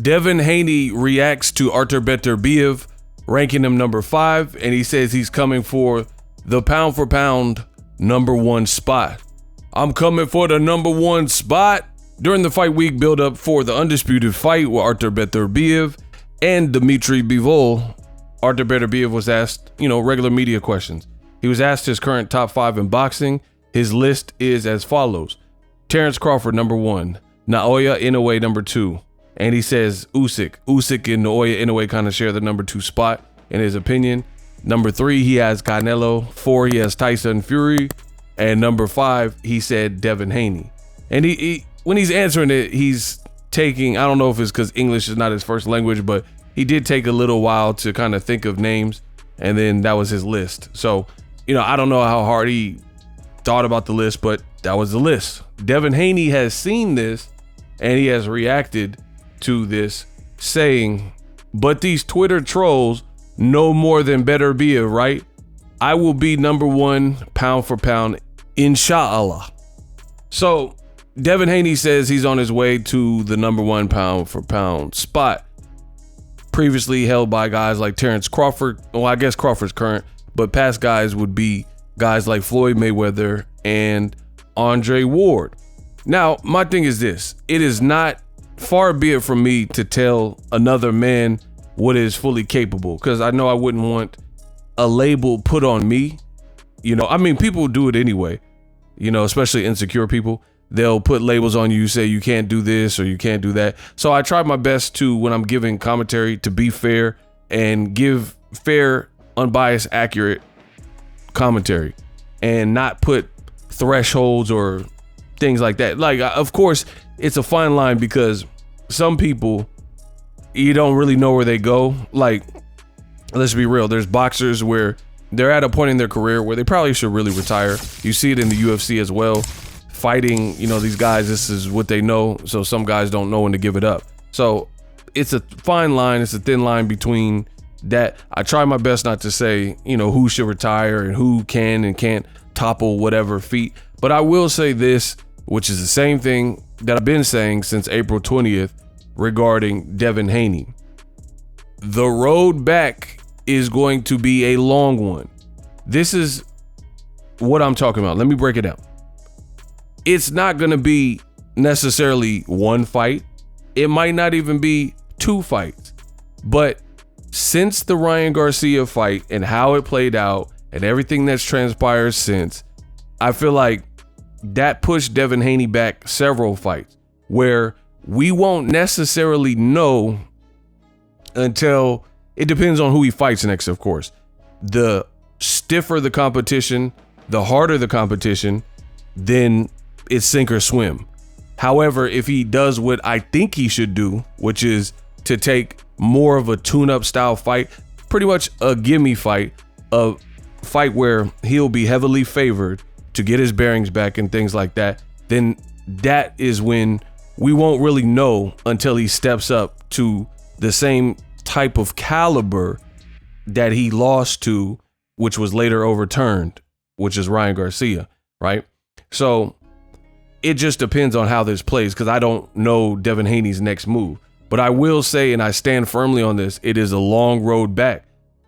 Devin Haney reacts to Artur Beterbiev, ranking him number 5, and he says he's coming for the pound for pound number 1 spot. I'm coming for the number 1 spot. During the fight week build-up for the undisputed fight with Artur Beterbiev and Dmitry Bivol, Artur Beterbiev was asked, regular media questions. He was asked his current top 5 in boxing. His list is as follows: Terrence Crawford, number 1. Naoya Inoue, number 2. And he says Usyk and Naoya Inoue kind of share the number 2 spot in his opinion. Number 3, he has Canelo. 4, he has Tyson Fury. And number 5, he said Devin Haney. And he when he's answering it, he's taking, I don't know if it's because English is not his first language, but he did take a little while to kind of think of names, and then that was his list. So, I don't know how hard he thought about the list, but that was the list. Devin Haney has seen this, and he has reacted to this, saying, but these Twitter trolls know more than Beterbiev, right? I will be number 1 pound for pound, inshallah. So Devin Haney says he's on his way to the number 1 pound for pound spot, previously held by guys like Terrence Crawford. Well, I guess Crawford's current, but past guys would be guys like Floyd Mayweather and Andre Ward. Now, my thing is this: it is not, far be it from me to tell another man what is fully capable, because I know I wouldn't want a label put on me. People do it anyway, especially insecure people. They'll put labels on you, say you can't do this or you can't do that. So I try my best to, when I'm giving commentary, to be fair and give fair, unbiased, accurate commentary and not put thresholds or things like that. Like, of course, it's a fine line because some people, you don't really know where they go. Like, let's be real. There's boxers where they're at a point in their career where they probably should really retire. You see it in the UFC as well. Fighting, these guys, this is what they know. So some guys don't know when to give it up. So it's a fine line. It's a thin line between that. I try my best not to say, who should retire and who can and can't topple whatever feat. But I will say this, which is the same thing that I've been saying since April 20th regarding Devin Haney. The road back is going to be a long one. This is what I'm talking about. Let me break it down. It's not going to be necessarily 1 fight. It might not even be 2 fights. But since the Ryan Garcia fight and how it played out and everything that's transpired since, I feel like that pushed Devin Haney back several fights where we won't necessarily know until, it depends on who he fights next, of course. The stiffer the competition, the harder the competition, then it's sink or swim. However, if he does what I think he should do, which is to take more of a tune-up style fight, pretty much a gimme fight, a fight where he'll be heavily favored to get his bearings back and things like that, then that is when we won't really know until he steps up to the same type of caliber that he lost to, which was later overturned, which is Ryan Garcia, right? So it just depends on how this plays, because I don't know Devin Haney's next move. But I will say, and I stand firmly on this, it is a long road back.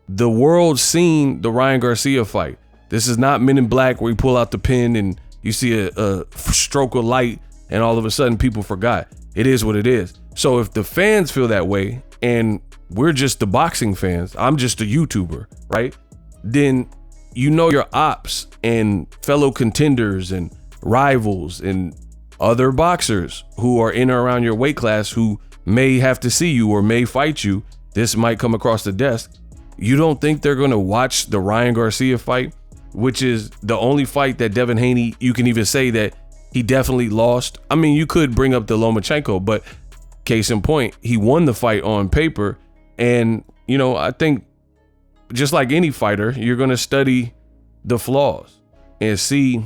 The world's seen the Ryan Garcia fight. This is not Men in Black where you pull out the pin and you see a stroke of light and all of a sudden people forgot. It is what it is. So if the fans feel that way, and we're just the boxing fans, I'm just a YouTuber, right? Then your ops and fellow contenders and rivals and other boxers who are in or around your weight class who may have to see you or may fight you, this might come across the desk. You don't think they're going to watch the Ryan Garcia fight, which is the only fight that Devin Haney, you can even say that he definitely lost. I mean, you could bring up the Lomachenko, but case in point, he won the fight on paper. And, I think just like any fighter, you're going to study the flaws and see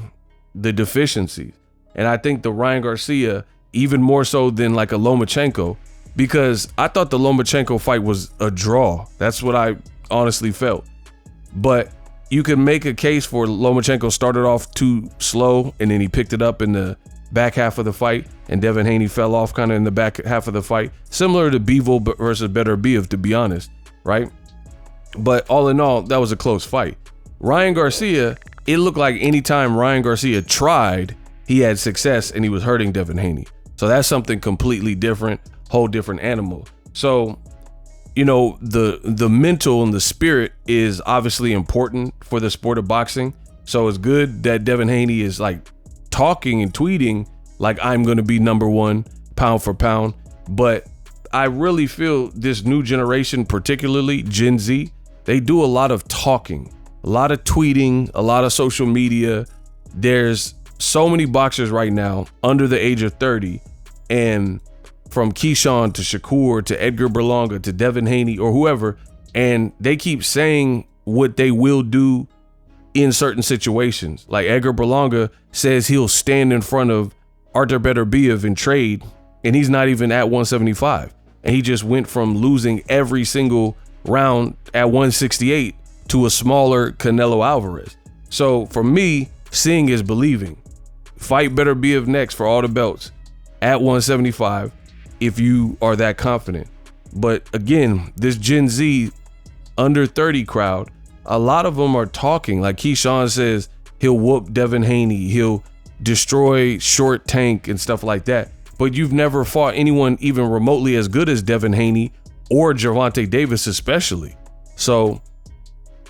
the deficiencies. And I think the Ryan Garcia, even more so than like a Lomachenko, because I thought the Lomachenko fight was a draw. That's what I honestly felt. But you can make a case for Lomachenko started off too slow and then he picked it up in the back half of the fight, and Devin Haney fell off kind of in the back half of the fight, similar to Bivol versus Beterbiev, to be honest, right? But all in all, that was a close fight. Ryan Garcia, it looked like anytime Ryan Garcia tried, he had success and he was hurting Devin Haney. So that's something completely different, whole different animal. So, you know, the mental and the spirit is obviously important for the sport of boxing. So it's good that Devin Haney is like talking and tweeting like, I'm going to be #1 pound for pound. But I really feel this new generation, particularly Gen Z, they do a lot of talking, a lot of tweeting, a lot of social media. There's so many boxers right now under the age of 30, and from Keyshawn to Shakur to Edgar Berlanga to Devin Haney or whoever, and they keep saying what they will do in certain situations. Like Edgar Berlanga says he'll stand in front of Artur Beterbiev in trade, and he's not even at 175. And he just went from losing every single round at 168 to a smaller Canelo Alvarez. So for me, seeing is believing. Fight Beterbiev next for all the belts at 175 if you are that confident. But again, this Gen Z under 30 crowd, a lot of them are talking. Like Keyshawn says he'll whoop Devin Haney, he'll destroy Short Tank and stuff like that. But you've never fought anyone even remotely as good as Devin Haney or Gervonta Davis especially. So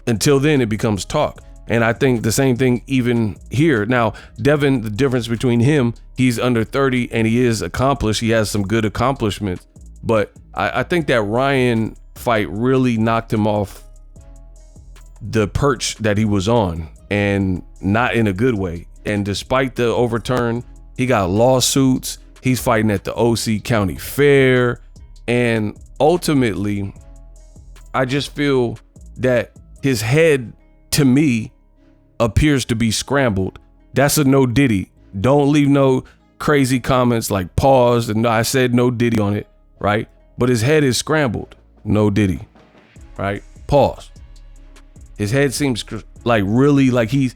until then, it becomes talk. And I think the same thing even here. Now, Devin, the difference between him, he's under 30 and he is accomplished. He has some good accomplishments. But I think that Ryan fight really knocked him off the perch that he was on, and not in a good way. And despite the overturn, he got lawsuits. He's fighting at the OC County Fair. And ultimately, I just feel that his head, to me, appears to be scrambled. That's a no Diddy. Don't leave no crazy comments like pause and I said no Diddy on it, right? But his head is scrambled. No Diddy, right? Pause. His head seems like really like he's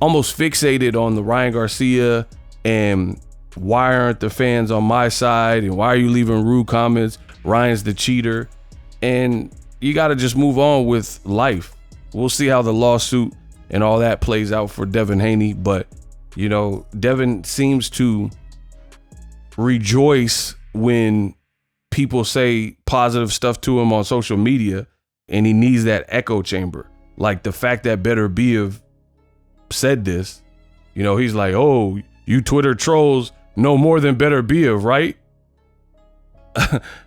almost fixated on the Ryan Garcia and why aren't the fans on my side and why are you leaving rude comments? Ryan's the cheater. And you got to just move on with life. We'll see how the lawsuit and all that plays out for Devin Haney. But, you know, Devin seems to rejoice when people say positive stuff to him on social media, and he needs that echo chamber. Like the fact that Beterbiev said this, you know, he's like, oh, you Twitter trolls know more than Beterbiev, right?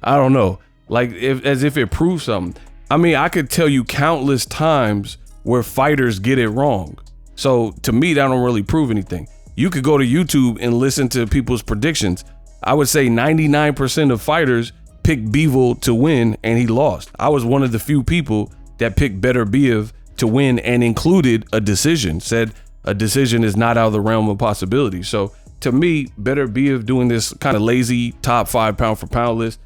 I don't know. Like as if it proves something. I mean, I could tell you countless times where fighters get it wrong. So to me, that don't really prove anything. You could go to YouTube and listen to people's predictions. I would say 99% of fighters picked Bivol to win and he lost. I was one of the few people that picked Beterbiev to win and included a decision, said a decision is not out of the realm of possibility. So to me, Beterbiev doing this kind of lazy top 5 pound for pound list,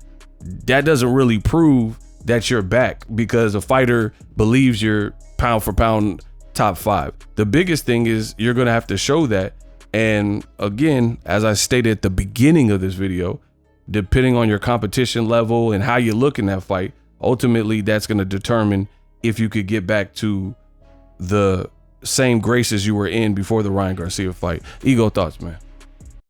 that doesn't really prove that you're back because a fighter believes you're pound for pound top 5. The biggest thing is you're going to have to show that. And again, as I stated at the beginning of this video, depending on your competition level and how you look in that fight, ultimately that's going to determine if you could get back to the same graces you were in before the Ryan Garcia fight. Ego thoughts, man.